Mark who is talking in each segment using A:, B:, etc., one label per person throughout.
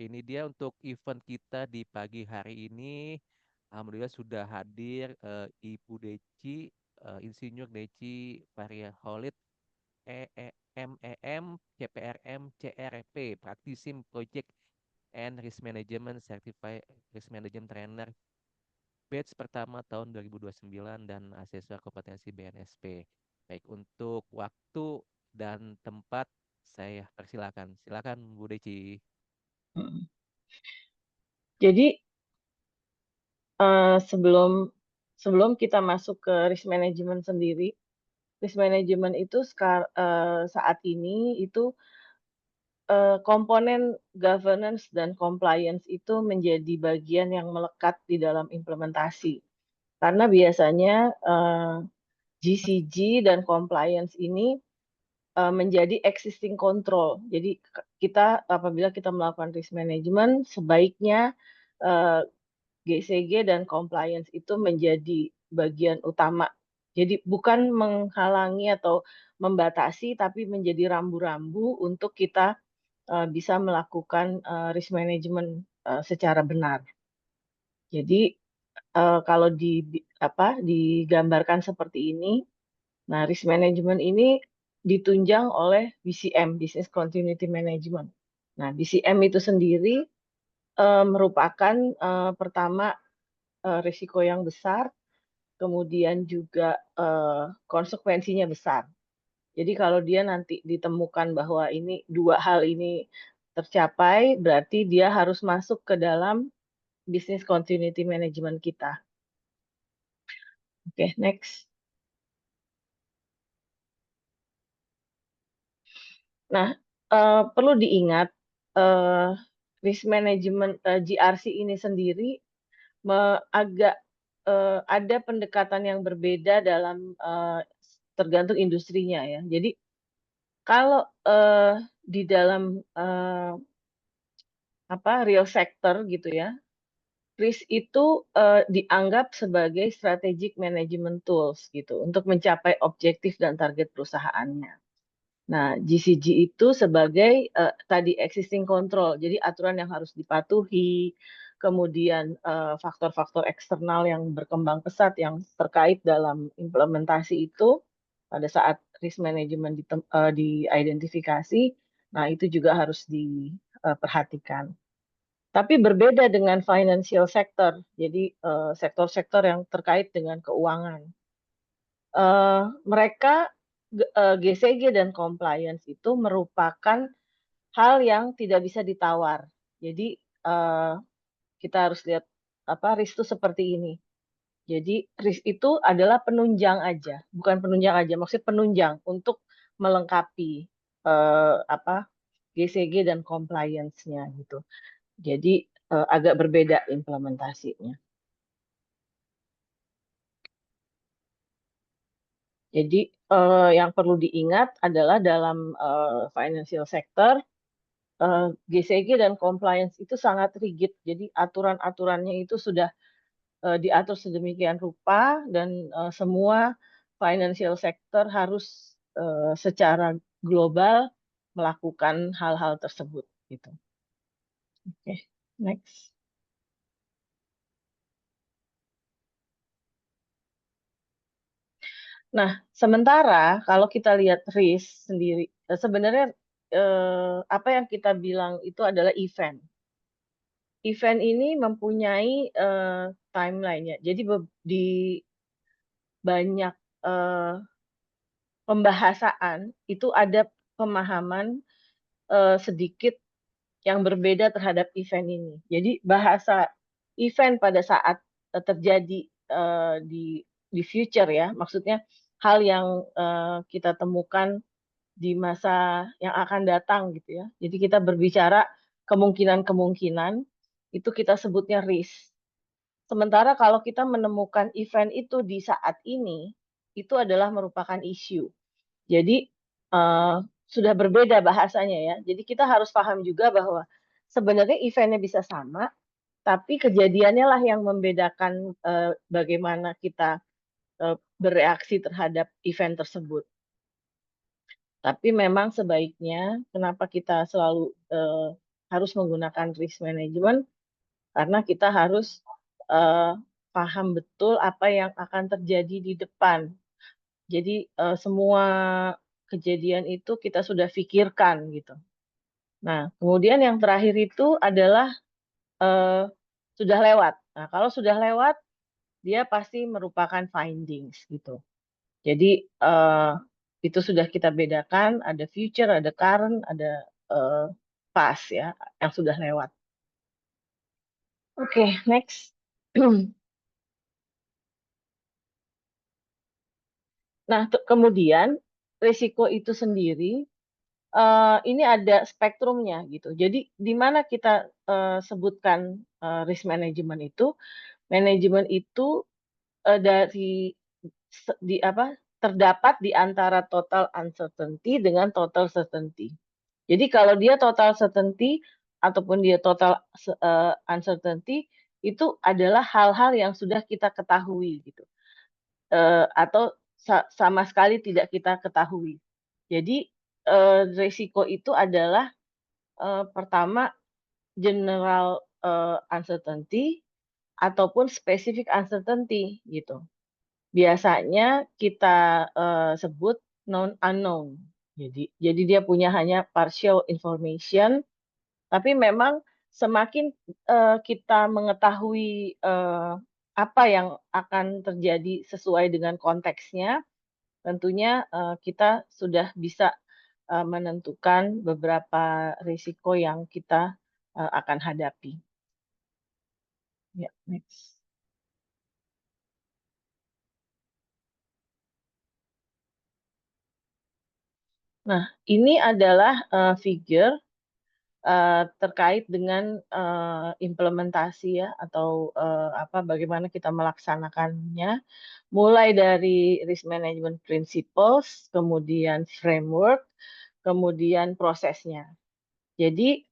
A: ini dia untuk event kita di pagi hari ini. Alhamdulillah sudah hadir Ibu Deci, Insinyur Deci Varia Holid, MEM, CPRM, CRP, Practicing Project and Risk Management Certified Risk Management Trainer batch pertama tahun 2029 dan asesor kompetensi BNSP. Baik, untuk waktu dan tempat saya persilakan. Silakan Bu Deci.
B: Mm. Jadi sebelum sebelum kita masuk ke risk management sendiri, risk management itu saat ini itu komponen governance dan compliance itu menjadi bagian yang melekat di dalam implementasi. Karena biasanya GCG dan compliance ini menjadi existing control. Jadi kita apabila kita melakukan risk management, sebaiknya eh, GCG dan compliance itu menjadi bagian utama. Jadi bukan menghalangi atau membatasi, tapi menjadi rambu-rambu untuk kita bisa melakukan risk management secara benar. Jadi kalau digambarkan seperti ini, nah risk management ini ditunjang oleh BCM, Business Continuity Management. Nah, BCM itu sendiri merupakan pertama risiko yang besar, kemudian juga konsekuensinya besar. Jadi kalau dia nanti ditemukan bahwa ini dua hal ini tercapai, berarti dia harus masuk ke dalam business continuity management kita. Oke, next. Nah, perlu diingat risk management GRC ini sendiri agak ada pendekatan yang berbeda dalam tergantung industrinya ya. Jadi kalau di dalam real sector gitu ya, risk itu dianggap sebagai strategic management tools gitu untuk mencapai objektif dan target perusahaannya. Nah, GCG itu sebagai tadi existing control, jadi aturan yang harus dipatuhi, kemudian faktor-faktor eksternal yang berkembang pesat yang terkait dalam implementasi itu pada saat risk management diidentifikasi, nah itu juga harus diperhatikan. Tapi berbeda dengan financial sector, jadi sektor-sektor yang terkait dengan keuangan. Mereka GCG dan compliance itu merupakan hal yang tidak bisa ditawar. Jadi kita harus lihat risk itu seperti ini. Jadi risk itu adalah penunjang aja, bukan penunjang aja, maksudnya penunjang untuk melengkapi GCG dan compliance-nya gitu. Jadi agak berbeda implementasinya. Jadi yang perlu diingat adalah dalam financial sector GCG dan compliance itu sangat rigid. Jadi aturan-aturannya itu sudah diatur sedemikian rupa dan semua financial sector harus secara global melakukan hal-hal tersebut gitu. Oke, next. Nah, sementara kalau kita lihat risk sendiri, sebenarnya apa yang kita bilang itu adalah event. Event ini mempunyai timeline-nya. Jadi di banyak pembahasan itu ada pemahaman sedikit yang berbeda terhadap event ini. Jadi bahasa event pada saat terjadi di future ya, maksudnya hal yang kita temukan di masa yang akan datang gitu ya. Jadi kita berbicara kemungkinan-kemungkinan itu kita sebutnya risk. Sementara kalau kita menemukan event itu di saat ini, itu adalah merupakan isu. Jadi sudah berbeda bahasanya ya. Jadi kita harus paham juga bahwa sebenarnya eventnya bisa sama, tapi kejadiannya lah yang membedakan bagaimana kita bereaksi terhadap event tersebut. Tapi memang sebaiknya kenapa kita selalu harus menggunakan risk management karena kita harus uh, paham betul apa yang akan terjadi di depan. Jadi semua kejadian itu kita sudah pikirkan gitu. Nah, kemudian yang terakhir itu adalah uh, sudah lewat. Nah, kalau sudah lewat, dia pasti merupakan findings gitu. Jadi itu sudah kita bedakan, ada future, ada current, ada past ya, yang sudah lewat. Oke, next. Nah, kemudian risiko itu sendiri ini ada spektrumnya gitu. Jadi di mana kita sebutkan risk management itu, manajemen itu dari di apa terdapat di antara total uncertainty dengan total certainty. Jadi kalau dia total certainty ataupun dia total uncertainty itu adalah hal-hal yang sudah kita ketahui gitu. Atau sama sekali tidak kita ketahui. Jadi risiko itu adalah pertama general uncertainty ataupun specific uncertainty gitu. Biasanya kita sebut known unknown. Jadi dia punya hanya partial information, tapi memang semakin kita mengetahui apa yang akan terjadi sesuai dengan konteksnya, tentunya kita sudah bisa menentukan beberapa risiko yang kita akan hadapi. Ya, next. Nah, ini adalah figure terkait dengan implementasi ya atau apa bagaimana kita melaksanakannya, mulai dari risk management principles, kemudian framework, kemudian prosesnya. Jadi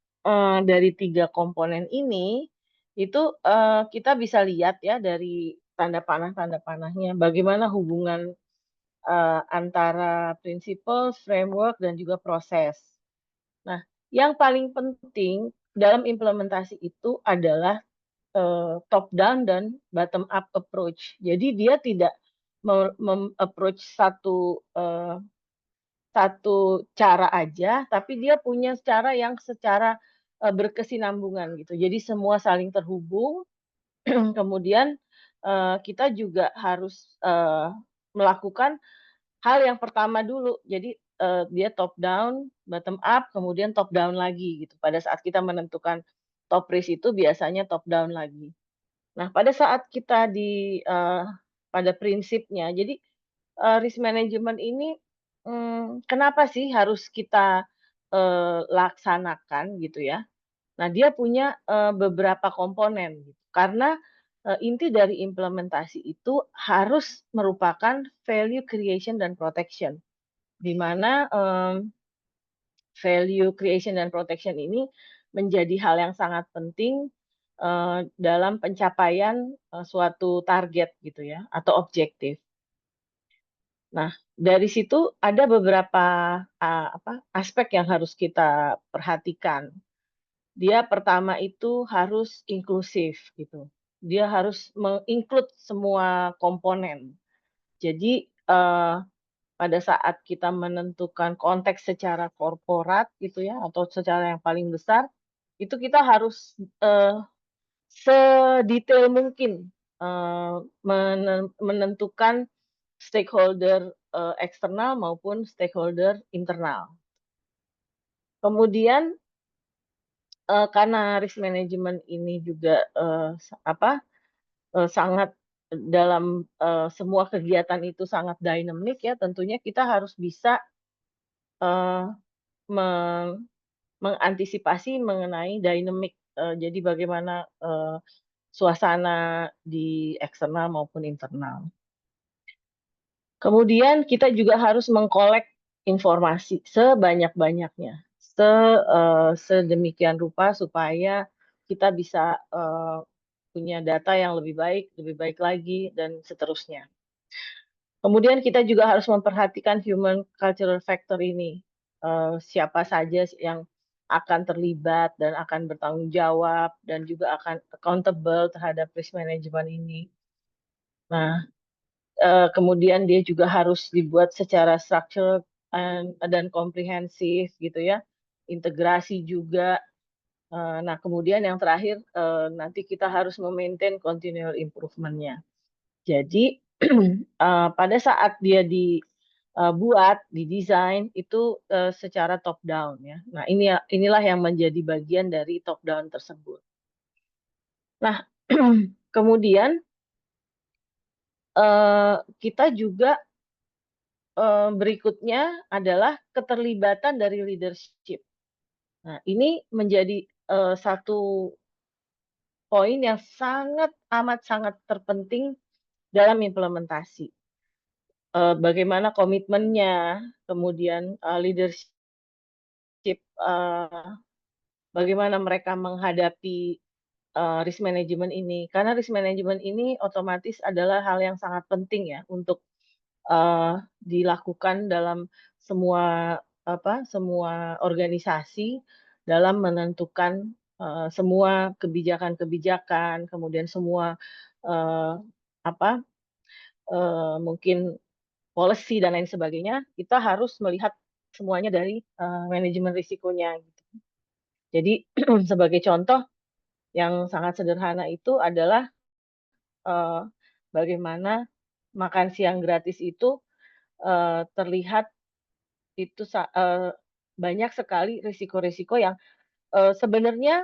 B: dari 3 komponen ini itu kita bisa lihat ya dari tanda panahnya bagaimana hubungan antara prinsipal, framework, dan juga proses. Nah, yang paling penting dalam implementasi itu adalah top down dan bottom up approach. Jadi dia tidak approach satu cara aja, tapi dia punya cara yang secara berkesinambungan gitu. Jadi semua saling terhubung. Kemudian kita juga harus melakukan hal yang pertama dulu. Jadi dia top down, bottom up, kemudian top down lagi gitu. Pada saat kita menentukan top risk itu biasanya top down lagi. Nah, pada saat kita pada prinsipnya, jadi risk management ini kenapa sih harus kita laksanakan gitu ya? Nah, dia punya beberapa komponen gitu. Karena inti dari implementasi itu harus merupakan value creation dan protection, di mana value creation dan protection ini menjadi hal yang sangat penting dalam pencapaian suatu target gitu ya atau objektif. Nah, dari situ ada beberapa aspek yang harus kita perhatikan. Dia pertama itu harus inklusif gitu. Dia harus menginclude semua komponen. Jadi pada saat kita menentukan konteks secara korporat gitu ya atau secara yang paling besar, itu kita harus sedetail mungkin menentukan stakeholder eksternal maupun stakeholder internal. Kemudian karena risk management ini juga sangat dalam semua kegiatan itu sangat dynamic ya, tentunya kita harus bisa mengantisipasi mengenai dynamic. Jadi bagaimana suasana di eksternal maupun internal. Kemudian kita juga harus mengkolek informasi sebanyak-banyaknya, sedemikian rupa supaya kita bisa punya data yang lebih baik lagi, dan seterusnya. Kemudian kita juga harus memperhatikan human cultural factor ini. Siapa saja yang akan terlibat dan akan bertanggung jawab dan juga akan accountable terhadap risk management ini. Nah, kemudian dia juga harus dibuat secara structured dan komprehensif gitu ya, integrasi juga. Nah, kemudian yang terakhir nanti kita harus memaintain continual improvement-nya. Jadi pada saat dia dibuat, didesain itu secara top down ya. Nah, inilah yang menjadi bagian dari top down tersebut. Nah, kemudian kita juga berikutnya adalah keterlibatan dari leadership. Nah, ini menjadi satu poin yang sangat amat sangat terpenting dalam implementasi. Bagaimana komitmennya, kemudian leadership, bagaimana mereka menghadapi risk management ini. Karena risk management ini otomatis adalah hal yang sangat penting ya untuk dilakukan dalam semua semua organisasi dalam menentukan semua kebijakan-kebijakan, kemudian semua eh, apa mungkin policy dan lain sebagainya, kita harus melihat semuanya dari manajemen risikonya. Gitu. Jadi sebagai contoh yang sangat sederhana itu adalah eh, bagaimana makan siang gratis itu terlihat itu banyak sekali risiko-risiko yang sebenarnya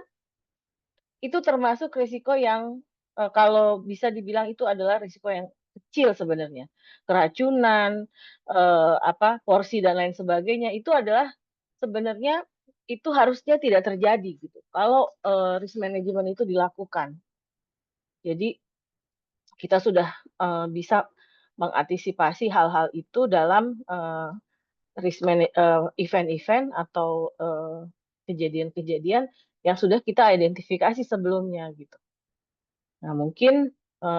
B: itu termasuk risiko yang kalau bisa dibilang itu adalah risiko yang kecil sebenarnya. Keracunan, porsi dan lain sebagainya itu adalah sebenarnya itu harusnya tidak terjadi gitu. Kalau risk management itu dilakukan. Jadi kita sudah bisa mengantisipasi hal-hal itu dalam event-event atau kejadian-kejadian yang sudah kita identifikasi sebelumnya gitu. Nah, mungkin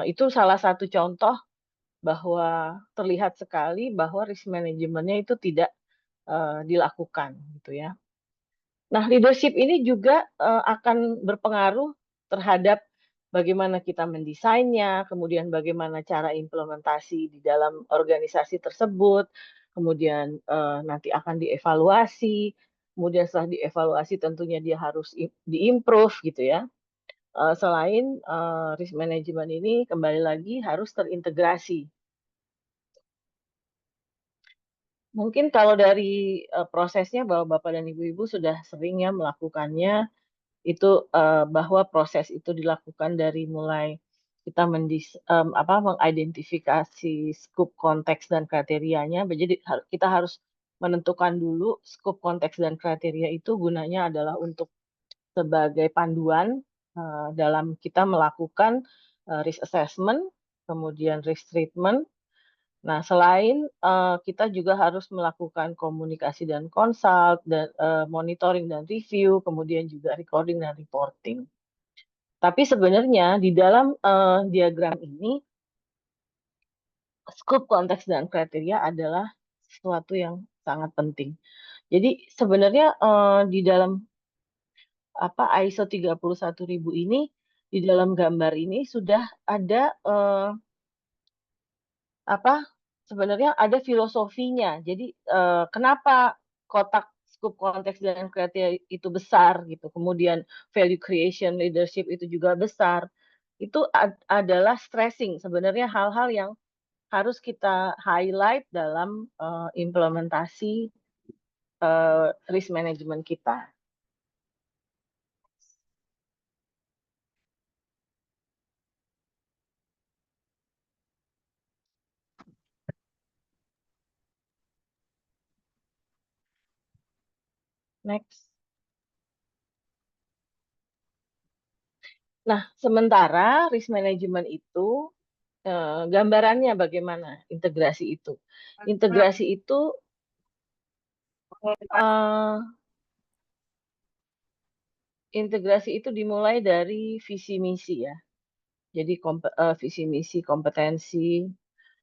B: itu salah satu contoh bahwa terlihat sekali bahwa risk manajemennya itu tidak dilakukan gitu ya. Nah, leadership ini juga akan berpengaruh terhadap bagaimana kita mendesainnya, kemudian bagaimana cara implementasi di dalam organisasi tersebut, kemudian nanti akan dievaluasi, kemudian setelah dievaluasi tentunya dia harus diimprove gitu ya. Selain risk management ini kembali lagi harus terintegrasi. Mungkin kalau dari prosesnya bahwa Bapak dan Ibu-Ibu sudah sering ya melakukannya, itu bahwa proses itu dilakukan dari mulai kita mengidentifikasi skop konteks dan kriterianya. Jadi kita harus menentukan dulu skop konteks dan kriteria itu gunanya adalah untuk sebagai panduan dalam kita melakukan risk assessment, kemudian risk treatment. Nah, selain kita juga harus melakukan komunikasi dan konsult, dan monitoring dan review, kemudian juga recording dan reporting. Tapi sebenarnya di dalam diagram ini, skop, konteks, dan kriteria adalah sesuatu yang sangat penting. Jadi sebenarnya di dalam ISO 31000 ini, di dalam gambar ini sudah ada sebenarnya ada filosofinya. Jadi kenapa kotak scope konteks dan kriteria itu besar gitu. Kemudian value creation leadership itu juga besar. Itu adalah stressing sebenarnya hal-hal yang harus kita highlight dalam implementasi risk management kita. Next. Nah, sementara risk management itu gambarannya bagaimana integrasi itu? Integrasi itu integrasi itu dimulai dari visi misi ya. Jadi visi misi kompetensi.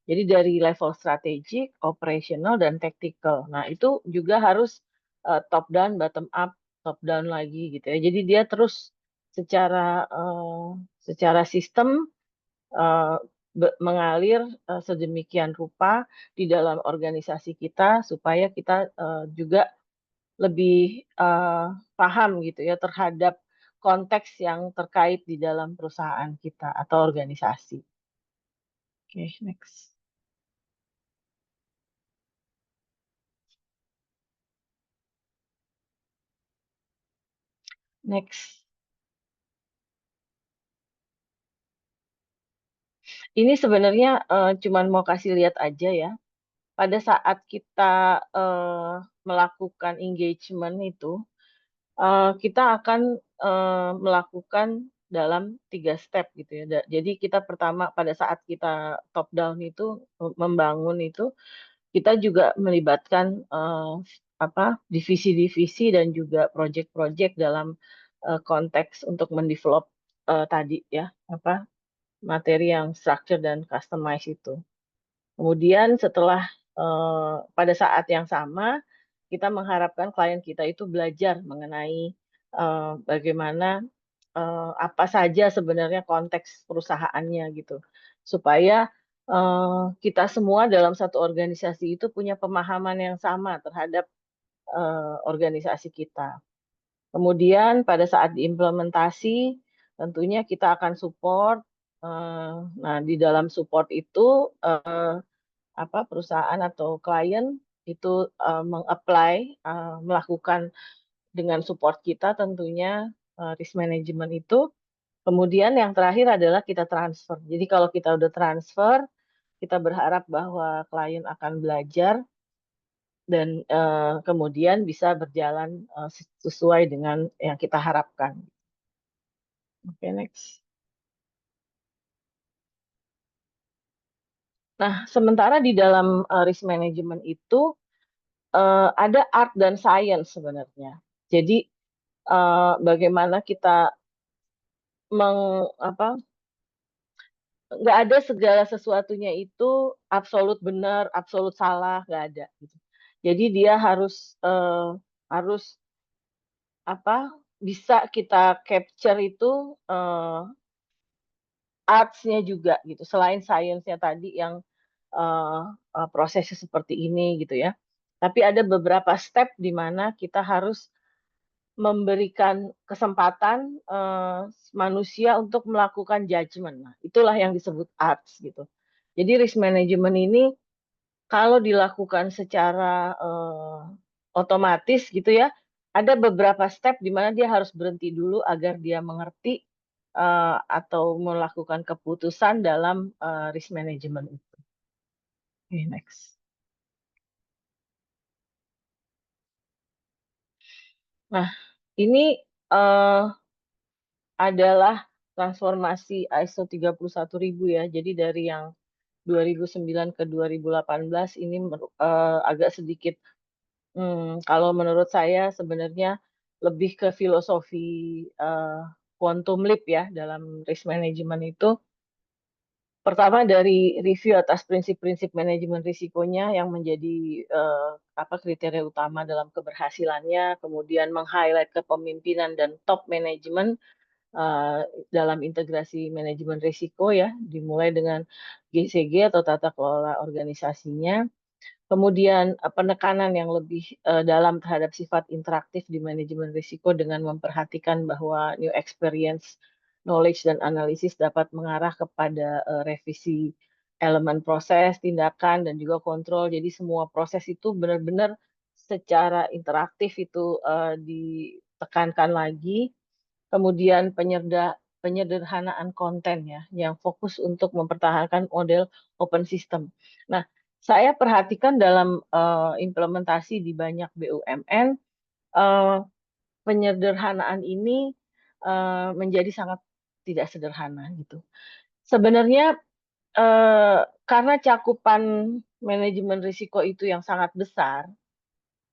B: Jadi dari level strategik, operational dan tactical. Nah, itu juga harus top down, bottom up top down lagi gitu ya. Jadi dia terus secara sistem eh, mengalir sedemikian rupa di dalam organisasi kita supaya kita juga lebih paham gitu ya terhadap konteks yang terkait di dalam perusahaan kita atau organisasi. Oke, next. Next. Ini sebenarnya cuman mau kasih lihat aja ya. Pada saat kita melakukan engagement itu, kita akan melakukan dalam 3 step gitu ya. Jadi kita pertama pada saat kita top down itu membangun itu, kita juga melibatkan apa divisi-divisi dan juga project-project dalam konteks untuk mendevelop tadi ya apa materi yang structure dan customize itu. Kemudian setelah pada saat yang sama, kita mengharapkan klien kita itu belajar mengenai bagaimana apa saja sebenarnya konteks perusahaannya gitu. Supaya kita semua dalam satu organisasi itu punya pemahaman yang sama terhadap organisasi kita. Kemudian pada saat diimplementasi, tentunya kita akan support. Nah, di dalam support itu apa perusahaan atau klien itu meng-apply melakukan dengan support kita tentunya risk management itu. Kemudian yang terakhir adalah kita transfer. Jadi kalau kita udah transfer, kita berharap bahwa klien akan belajar dan kemudian bisa berjalan sesuai dengan yang kita harapkan. Oke, next. Nah, sementara di dalam risk management itu ada art dan science sebenarnya. Jadi bagaimana kita apa nggak ada segala sesuatunya itu absolut benar, absolut salah, nggak ada gitu. Jadi dia harus apa bisa kita capture itu arts-nya juga gitu. Selain science-nya tadi yang prosesnya seperti ini gitu ya. Tapi ada beberapa step di mana kita harus memberikan kesempatan manusia untuk melakukan judgement. Nah, itulah yang disebut arts gitu. Jadi risk management ini kalau dilakukan secara otomatis gitu ya, ada beberapa step di mana dia harus berhenti dulu agar dia mengerti atau melakukan keputusan dalam risk management itu. Oke, next. Nah, ini eh, adalah transformasi ISO 31000 ya. Jadi dari yang 2009 ke 2018 ini agak sedikit kalau menurut saya sebenarnya lebih ke filosofi quantum leap ya dalam risk management itu. Pertama dari review atas prinsip-prinsip manajemen risikonya yang menjadi apa kriteria utama dalam keberhasilannya, kemudian meng-highlight kepemimpinan dan top management dalam integrasi manajemen risiko ya, dimulai dengan GCG atau tata kelola organisasinya. Kemudian penekanan yang lebih dalam terhadap sifat interaktif di manajemen risiko dengan memperhatikan bahwa new experience, knowledge, dan analisis dapat mengarah kepada revisi elemen proses, tindakan, dan juga kontrol. Jadi semua proses itu benar-benar secara interaktif itu ditekankan lagi. Kemudian penyederhanaan konten ya, yang fokus untuk mempertahankan model open system. Nah, saya perhatikan dalam implementasi di banyak BUMN, eh, penyederhanaan ini menjadi sangat tidak sederhana gitu. Sebenarnya karena cakupan manajemen risiko itu yang sangat besar,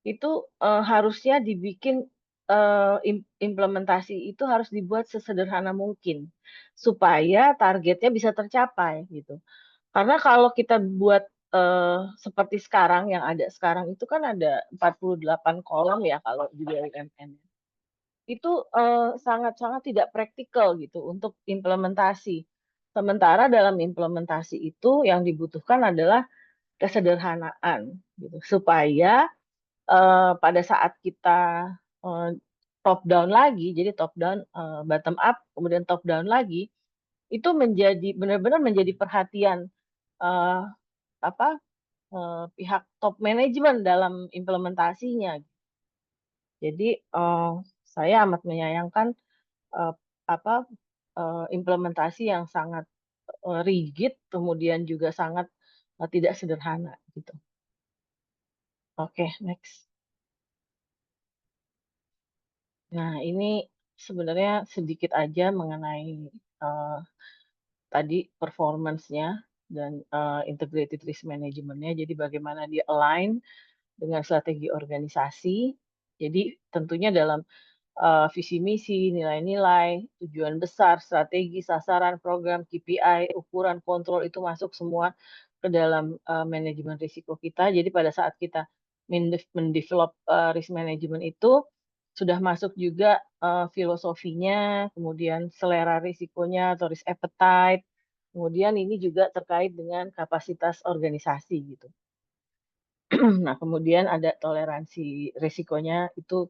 B: itu harusnya dibikin implementasi itu harus dibuat sesederhana mungkin supaya targetnya bisa tercapai gitu. Karena kalau kita buat seperti sekarang yang ada sekarang itu kan ada 48 kolom ya kalau di BUMN. itu sangat-sangat tidak praktikal gitu untuk implementasi. Sementara dalam implementasi itu yang dibutuhkan adalah kesederhanaan gitu supaya pada saat kita eh, top down lagi, jadi top down bottom up, kemudian top down lagi, itu menjadi benar-benar menjadi perhatian eh, apa pihak top manajemen dalam implementasinya. Jadi saya amat menyayangkan eh, apa implementasi yang sangat rigid, kemudian juga sangat tidak sederhana gitu. Oke, next. Nah, ini sebenarnya sedikit aja mengenai eh, tadi performance-nya dan integrated risk management-nya. Jadi bagaimana dia align dengan strategi organisasi. Jadi tentunya dalam visi misi, nilai-nilai, tujuan besar, strategi, sasaran, program, KPI, ukuran, kontrol itu masuk semua ke dalam manajemen risiko kita. Jadi pada saat kita mendevelop risk management itu sudah masuk juga filosofinya, kemudian selera risikonya atau risk appetite, kemudian ini juga terkait dengan kapasitas organisasi gitu. Nah, kemudian ada toleransi risikonya itu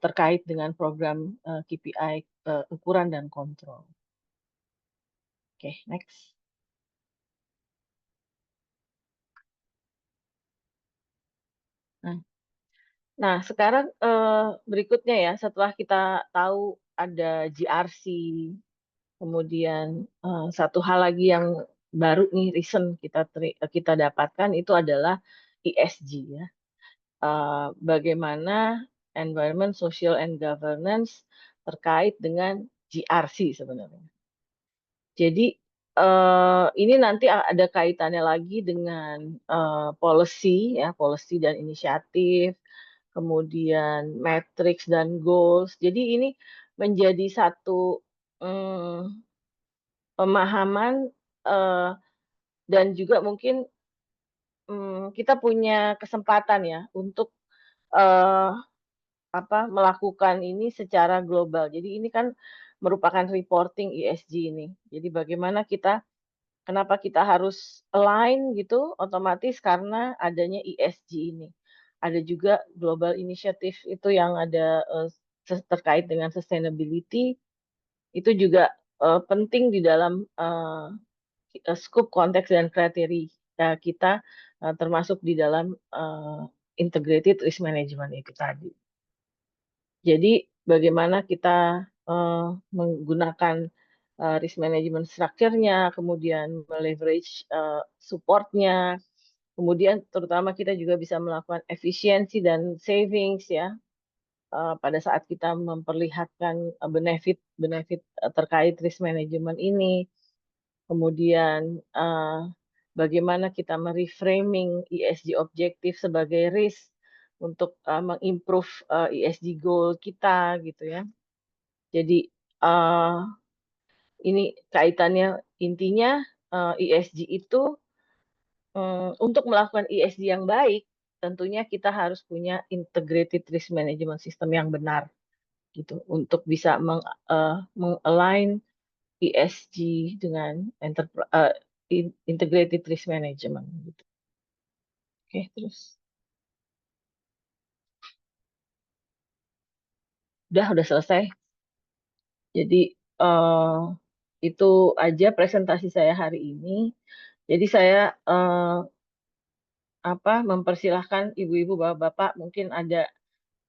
B: terkait dengan program KPI, ukuran dan kontrol. Oke, next. Nah, sekarang berikutnya ya, setelah kita tahu ada GRC, kemudian satu hal lagi yang baru nih recent kita dapatkan itu adalah ESG ya. Bagaimana environment, social and governance terkait dengan GRC sebenarnya. Jadi ini nanti ada kaitannya lagi dengan policy ya, policy dan inisiatif, kemudian matrix dan goals. Jadi ini menjadi satu pemahaman eh, dan juga mungkin kita punya kesempatan ya untuk eh, melakukan ini secara global. Jadi ini kan merupakan reporting ESG ini. Jadi bagaimana kenapa kita harus align gitu otomatis karena adanya ESG ini. Ada juga global initiative itu yang ada terkait dengan sustainability itu juga penting di dalam scope, konteks dan kriteria kita termasuk di dalam integrated risk management itu tadi. Jadi bagaimana kita menggunakan risk management structure-nya, kemudian leverage support-nya, kemudian terutama kita juga bisa melakukan efisiensi dan savings ya pada saat kita memperlihatkan benefit terkait risk management ini. Kemudian bagaimana kita mereframing ESG objektif sebagai risk untuk mengimprove ESG goal kita gitu ya. Jadi ini kaitannya intinya ESG itu untuk melakukan ESG yang baik tentunya kita harus punya integrated risk management system yang benar gitu untuk bisa mengalign ESG dengan integrated risk management gitu. Oke, terus udah selesai. Jadi itu aja presentasi saya hari ini. Jadi saya mempersilahkan ibu-ibu, bapak-bapak mungkin ada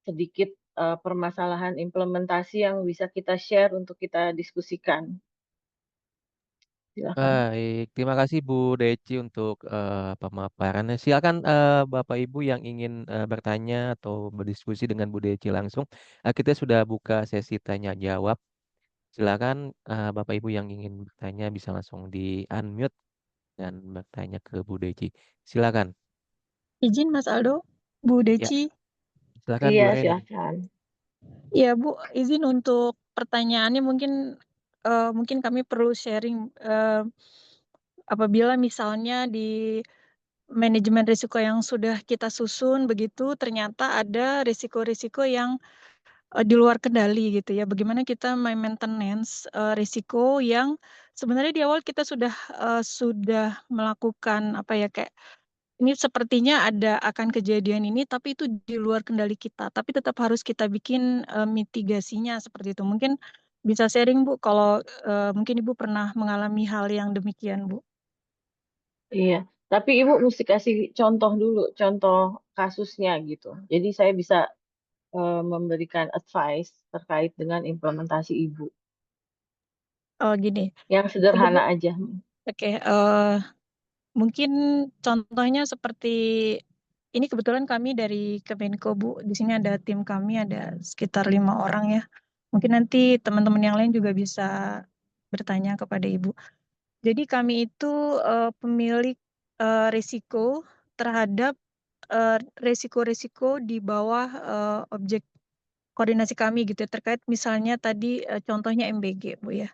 B: sedikit permasalahan implementasi yang bisa kita share untuk kita diskusikan. Silakan.
A: Baik, terima kasih Bu Deci untuk pemaparannya. Silakan Bapak Ibu yang ingin bertanya atau berdiskusi dengan Bu Deci langsung. Kita sudah buka sesi tanya jawab. Silakan Bapak Ibu yang ingin bertanya bisa langsung di unmute dan bertanya ke Bu Deci. Silakan.
C: Izin Mas Aldo, Bu
A: Ya,
C: Deci.
A: silakan Bu
B: Iya,
A: Reni.
B: silakan.
C: Ya Bu, izin untuk pertanyaannya mungkin kami perlu sharing apabila misalnya di manajemen risiko yang sudah kita susun begitu ternyata ada risiko-risiko yang di luar kendali gitu ya. Bagaimana kita maintenance risiko yang sebenarnya di awal kita sudah melakukan apa ya, kayak ini sepertinya akan kejadian ini, tapi itu di luar kendali kita. Tapi tetap harus kita bikin mitigasinya seperti itu. Mungkin bisa sharing Bu, kalau mungkin Ibu pernah mengalami hal yang demikian Bu.
B: Iya, tapi Ibu mesti kasih contoh dulu, contoh kasusnya gitu. Jadi saya bisa memberikan advice terkait dengan implementasi Ibu.
C: Oh gini,
B: Yang
C: jadi Bu,
B: sederhana aja.
C: oke, mungkin contohnya seperti ini, kebetulan kami dari Kemenko Bu. Di sini ada tim kami, ada sekitar 5 orang ya. Mungkin nanti teman-teman yang lain juga bisa bertanya kepada Ibu. Jadi kami itu pemilik risiko terhadap risiko-risiko di bawah objek koordinasi kami gitu ya, terkait misalnya tadi contohnya MBG Bu ya.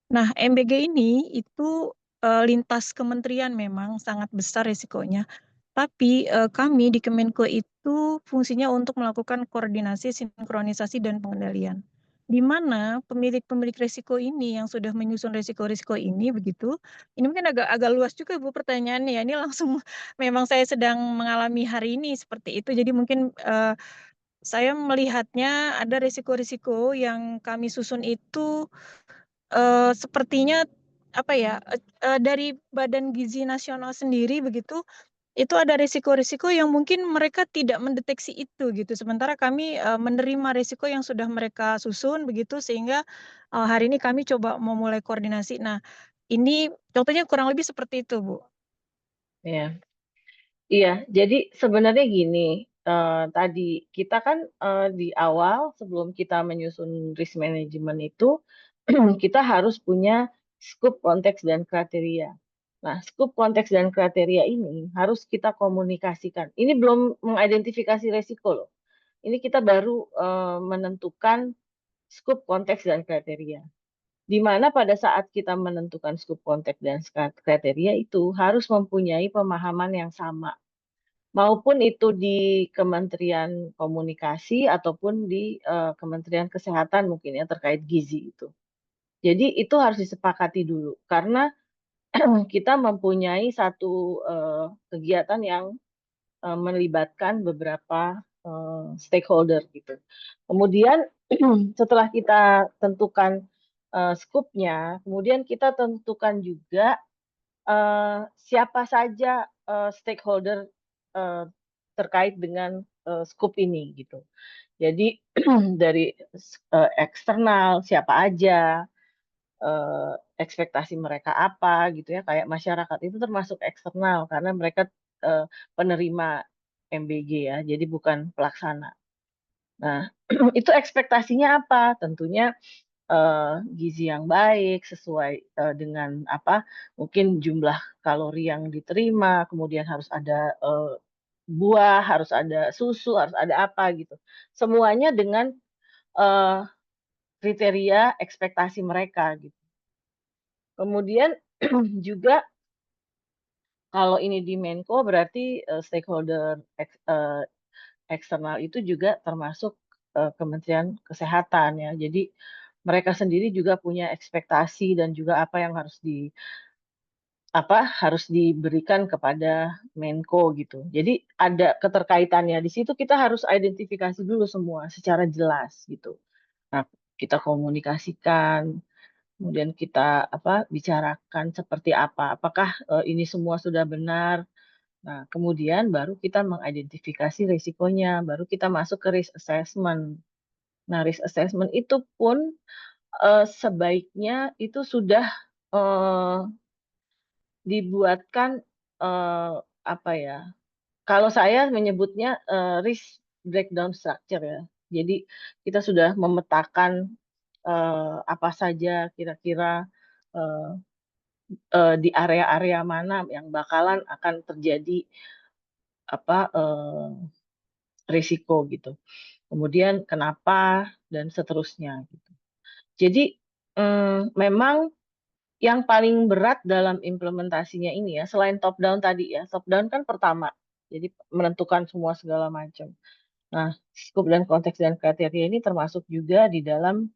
C: Nah, MBG ini itu lintas kementerian, memang sangat besar risikonya. Tapi kami di Kemenko itu fungsinya untuk melakukan koordinasi, sinkronisasi, dan pengendalian. Di mana pemilik-pemilik risiko ini yang sudah menyusun risiko-risiko ini begitu. Ini mungkin agak luas juga Bu pertanyaannya ya. Ini langsung memang saya sedang mengalami hari ini seperti itu. Jadi mungkin saya melihatnya ada risiko-risiko yang kami susun itu sepertinya apa ya, dari Badan Gizi Nasional sendiri begitu, itu ada risiko-risiko yang mungkin mereka tidak mendeteksi itu gitu. Sementara kami menerima risiko yang sudah mereka susun begitu, sehingga hari ini kami coba memulai koordinasi. Nah, ini contohnya kurang lebih seperti itu, Bu.
B: Ya. Iya, jadi sebenarnya gini, tadi kita kan di awal sebelum kita menyusun risk management itu, kita harus punya scope, konteks, dan kriteria. Nah, scope, konteks, dan kriteria ini harus kita komunikasikan. Ini belum mengidentifikasi resiko loh. Ini kita baru menentukan scope, konteks, dan kriteria. Di mana pada saat kita menentukan scope, konteks, dan kriteria itu harus mempunyai pemahaman yang sama, maupun itu di Kementerian Komunikasi ataupun di Kementerian Kesehatan mungkin ya, terkait gizi itu. Jadi itu harus disepakati dulu karena kita mempunyai satu kegiatan yang melibatkan beberapa stakeholder gitu. Kemudian setelah kita tentukan scope-nya, kemudian kita tentukan juga siapa saja stakeholder eh, terkait dengan scope ini gitu. Jadi dari eksternal siapa aja, ekspektasi mereka apa gitu ya, kayak masyarakat itu termasuk eksternal karena mereka eh, penerima MBG ya, jadi bukan pelaksana. Nah, itu ekspektasinya apa? Tentunya gizi yang baik sesuai dengan apa, mungkin jumlah kalori yang diterima, kemudian harus ada buah, harus ada susu, harus ada apa gitu. Semuanya dengan eh, kriteria ekspektasi mereka gitu. Kemudian juga kalau ini di Menko berarti stakeholder eksternal itu juga termasuk Kementerian Kesehatan ya. Jadi mereka sendiri juga punya ekspektasi dan juga apa yang harus diberikan kepada Menko gitu. Jadi ada keterkaitannya di situ, kita harus identifikasi dulu semua secara jelas gitu. Nah, kita komunikasikan, kemudian kita bicarakan seperti apa, apakah ini semua sudah benar. Nah, kemudian baru kita mengidentifikasi risikonya, baru kita masuk ke risk assessment. Nah, risk assessment itu pun sebaiknya itu sudah eh, dibuatkan apa ya? Kalau saya menyebutnya risk breakdown structure ya. Jadi kita sudah memetakan apa saja kira-kira eh, di area-area mana yang bakalan akan terjadi risiko gitu. Kemudian kenapa dan seterusnya gitu. Jadi memang yang paling berat dalam implementasinya ini ya, selain top down tadi ya, top down kan pertama, jadi menentukan semua segala macam. Nah, skop dan konteks dan kriteria ini termasuk juga di dalam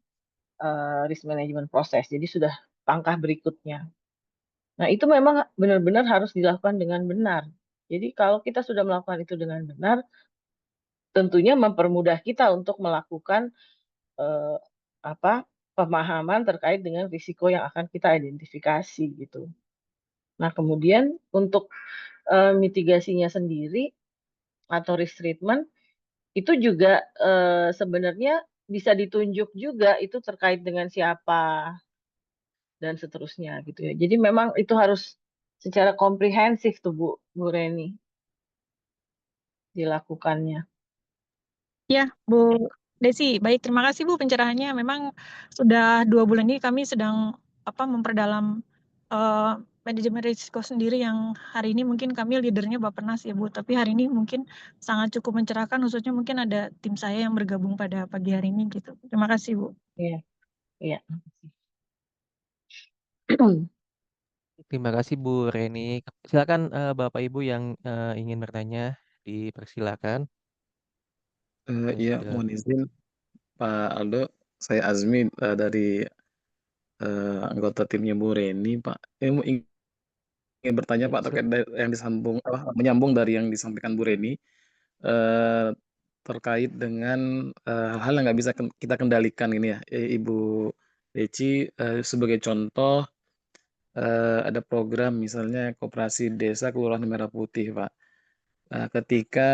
B: risk management proses. Jadi sudah langkah berikutnya. Nah, itu memang benar-benar harus dilakukan dengan benar. Jadi kalau kita sudah melakukan itu dengan benar, tentunya mempermudah kita untuk melakukan eh, apa pemahaman terkait dengan risiko yang akan kita identifikasi gitu. Nah, kemudian untuk mitigasinya sendiri atau risk treatment itu juga sebenarnya bisa ditunjuk juga itu terkait dengan siapa dan seterusnya gitu ya. Jadi memang itu harus secara komprehensif tuh Bu Reni dilakukannya.
C: Ya, Bu Desi, baik, terima kasih Bu pencerahannya. Memang sudah 2 bulan ini kami sedang memperdalam eh, manajemen risiko sendiri yang hari ini mungkin kami leadernya Bappenas ya Bu, tapi hari ini mungkin sangat cukup mencerahkan, khususnya mungkin ada tim saya yang bergabung pada pagi hari ini gitu. Terima kasih Bu.
B: Iya, iya.
A: Terima kasih Bu Reni. Silakan Bapak Ibu yang ingin bertanya, dipersilakan. Yang
D: Iya,
A: sudah
D: mohon izin Pak Aldo, saya Azmi dari anggota timnya Bu Reni, Pak. Ingin bertanya
A: ya,
D: Pak terkait yang menyambung dari yang disampaikan Bu Reni eh, terkait dengan hal-hal yang nggak bisa kita kendalikan ini ya, Ibu Deci sebagai contoh ada program misalnya Koperasi Desa Kelurahan Merah Putih, Pak. Ketika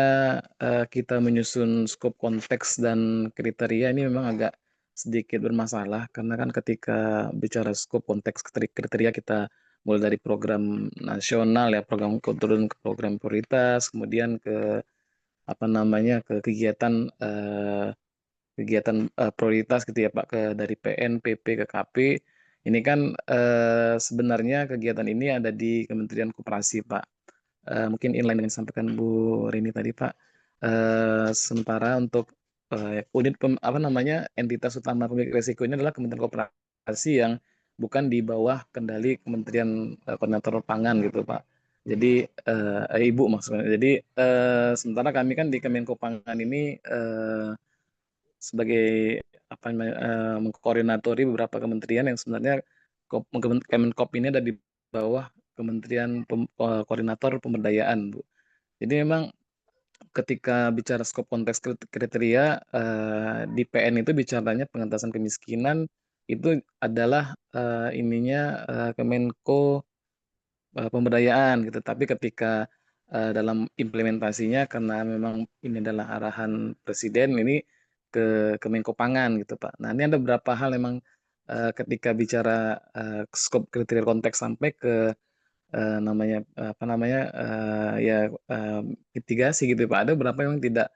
D: kita menyusun skop konteks dan kriteria ini memang agak sedikit bermasalah karena kan ketika bicara skop konteks kriteria kita mulai dari program nasional ya, program turun ke program prioritas, kemudian ke apa namanya ke kegiatan prioritas gitu ya Pak, ke dari PN, PP ke KP. Ini kan sebenarnya kegiatan ini ada di Kementerian Koperasi Pak. Mungkin inline dengan disampaikan Bu Rini tadi Pak. Sementara untuk apa namanya entitas utama pemilik risiko ini adalah Kementerian Koperasi yang bukan di bawah kendali Kementerian Koordinator Pangan gitu Pak. Jadi Ibu maksudnya. Jadi sementara kami kan di Kemenko Pangan ini sebagai apa namanya mengkoordinatori beberapa kementerian yang sebenarnya Kemenkop ini ada di bawah Kementerian Koordinator Pemberdayaan, Bu. Jadi memang ketika bicara skop konteks kriteria di PN itu bicaranya pengentasan kemiskinan itu adalah ininya Kemenko pemberdayaan gitu. Tapi ketika dalam implementasinya karena memang ini adalah arahan presiden ini ke Kemenko Pangan gitu Pak. Nah ini ada beberapa hal memang ketika bicara skop kriteria konteks sampai ke namanya apa namanya ya mitigasi gitu Pak. Ada beberapa yang tidak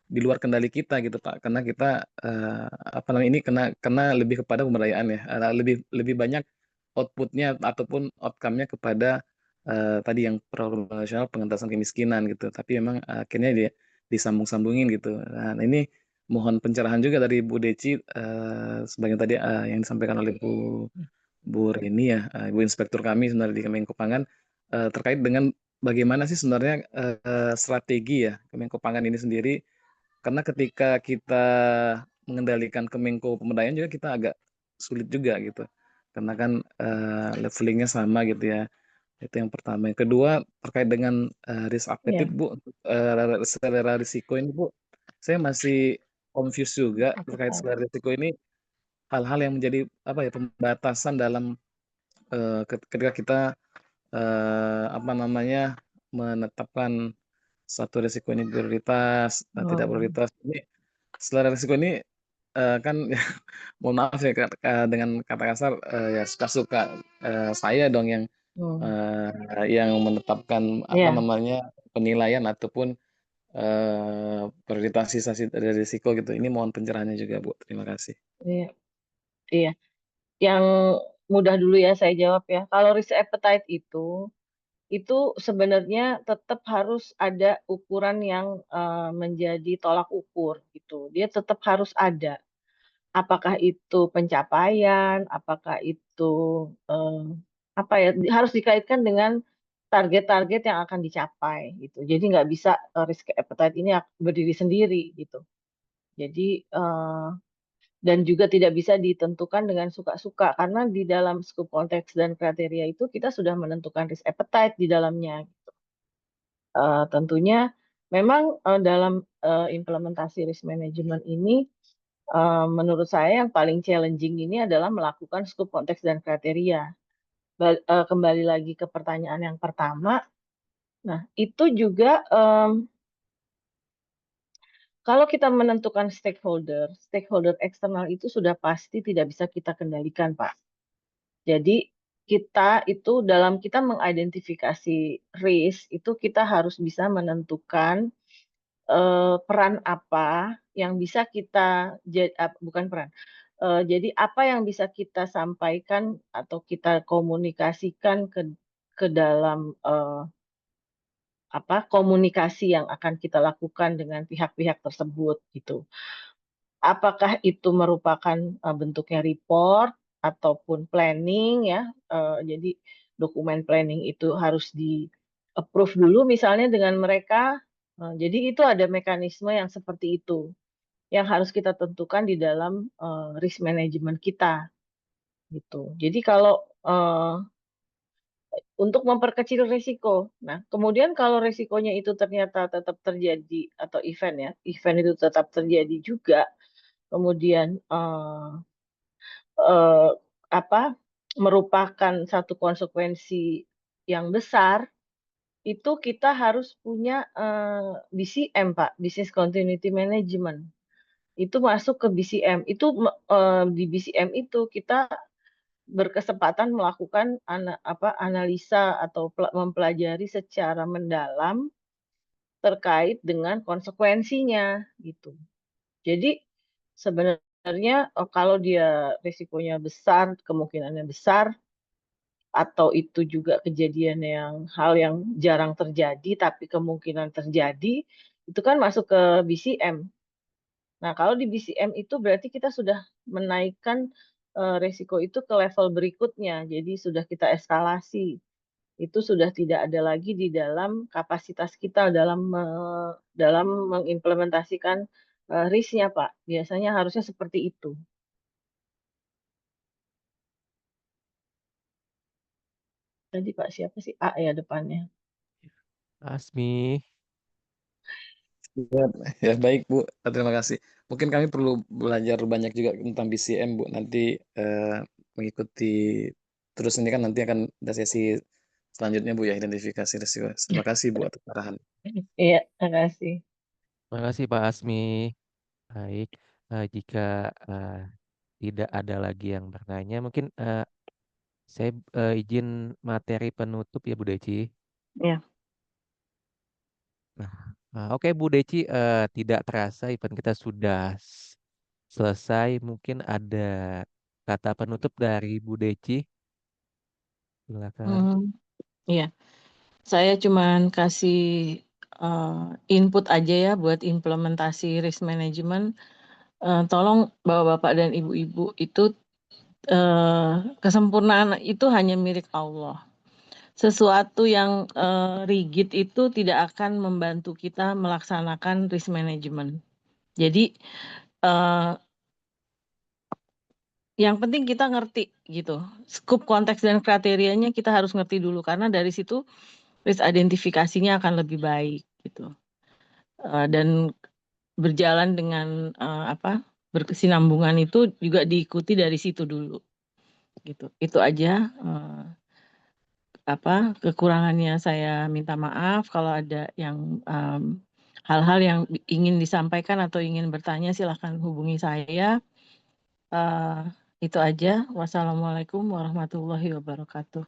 D: di luar kendali kita gitu Pak. Karena kita apa namanya ini kena lebih kepada pemberdayaan ya. Lebih lebih banyak outputnya ataupun outcome-nya kepada tadi yang program nasional pengentasan kemiskinan gitu. Tapi memang akhirnya dia disambung-sambungin gitu. Nah ini mohon pencerahan juga dari Bu Deci sebagian tadi yang disampaikan oleh Bu Reni ya, Bu Inspektur kami sebenarnya di Kemenko Pangan terkait dengan bagaimana sih sebenarnya strategi ya Kemenko Pangan ini sendiri karena ketika kita mengendalikan Kemenko Pemberdayaan juga kita agak sulit juga gitu karena kan levelingnya sama gitu ya. Itu yang pertama. Yang kedua terkait dengan risk
B: Iya,
D: appetite Bu, selera risiko ini Bu, saya masih confused juga
B: aku
D: terkait
B: tahu.
D: selera risiko ini hal-hal yang menjadi apa ya pembatasan dalam ketika kita apa namanya menetapkan satu risiko ini prioritas, tidak
B: Hmm,
D: prioritas. Ini selera risiko ini kan mohon maaf ya dengan kata kasar ya suka-suka saya dong
B: hmm.
D: yang menetapkan apa
B: Iya,
D: namanya penilaian ataupun prioritasasi dari risiko gitu. Ini mohon pencerahannya juga Bu. Terima kasih.
B: iya, iya. Yang mudah dulu ya saya jawab ya. Kalau risk appetite itu sebenarnya tetap harus ada ukuran yang menjadi tolak ukur gitu. Dia tetap harus ada. Apakah itu pencapaian, apakah itu eh, apa ya harus dikaitkan dengan target-target yang akan dicapai gitu. Jadi nggak bisa risk appetite ini berdiri sendiri gitu. Jadi dan juga tidak bisa ditentukan dengan suka-suka karena di dalam scope konteks dan kriteria itu kita sudah menentukan risk appetite di dalamnya. Tentunya memang dalam implementasi risk management ini menurut saya yang paling challenging ini adalah melakukan scope konteks dan kriteria. Kembali lagi ke pertanyaan yang pertama, nah itu juga kalau kita menentukan stakeholder eksternal itu sudah pasti tidak bisa kita kendalikan, Pak. Jadi kita itu dalam kita mengidentifikasi risk itu kita harus bisa menentukan peran apa yang bisa kita bukan peran. Jadi apa yang bisa kita sampaikan atau kita komunikasikan ke dalam komunikasi yang akan kita lakukan dengan pihak-pihak tersebut gitu. Apakah itu merupakan bentuknya report ataupun planning ya. Jadi dokumen planning itu harus di approve dulu misalnya dengan mereka. Jadi itu ada mekanisme yang seperti itu yang harus kita tentukan di dalam risk management kita gitu. Jadi kalau untuk memperkecil risiko. Nah, kemudian kalau risikonya itu ternyata tetap terjadi atau event itu tetap terjadi juga, kemudian merupakan satu konsekuensi yang besar, itu kita harus punya BCM, Pak, Business Continuity Management. Itu masuk ke BCM. Itu di BCM itu kita berkesempatan melakukan analisa atau mempelajari secara mendalam terkait dengan konsekuensinya gitu. Jadi sebenarnya kalau dia risikonya besar, kemungkinannya besar, atau itu juga kejadian hal yang jarang terjadi tapi kemungkinan terjadi, itu kan masuk ke BCM. Nah, kalau di BCM itu berarti kita sudah menaikkan risiko itu ke level berikutnya. Jadi sudah kita eskalasi. Itu sudah tidak ada lagi di dalam kapasitas kita dalam mengimplementasikan risk-nya, Pak. Biasanya harusnya seperti itu. Tadi Pak siapa sih? A ya depannya.
A: Asmi.
D: Ya, baik Bu, terima kasih. Mungkin kami perlu belajar banyak juga tentang BCM Bu. Nanti mengikuti terus ini kan nanti akan ada sesi selanjutnya Bu ya, identifikasi risiko. Terima kasih Bu atas arahan.
B: Iya, terima kasih.
A: Terima kasih Pak Asmi. Baik, jika tidak ada lagi yang bertanya, mungkin saya izin materi penutup ya Bu Deci.
B: Iya.
A: Nah, oke Bu Deci, tidak terasa event kita sudah selesai. Mungkin ada kata penutup dari Bu Deci. Silakan.
B: Iya, saya cuman kasih input aja ya buat implementasi risk management. Tolong Bapak-bapak dan Ibu-ibu itu kesempurnaan itu hanya milik Allah. Sesuatu yang rigid itu tidak akan membantu kita melaksanakan risk management. Jadi yang penting kita ngerti gitu. Scope, konteks, dan kriterianya kita harus ngerti dulu karena dari situ risk identifikasinya akan lebih baik gitu. Dan berjalan dengan berkesinambungan itu juga diikuti dari situ dulu gitu. Itu aja. Kekurangannya saya minta maaf. Kalau ada yang hal-hal yang ingin disampaikan atau ingin bertanya silahkan hubungi saya. Itu aja. Wassalamualaikum warahmatullahi wabarakatuh.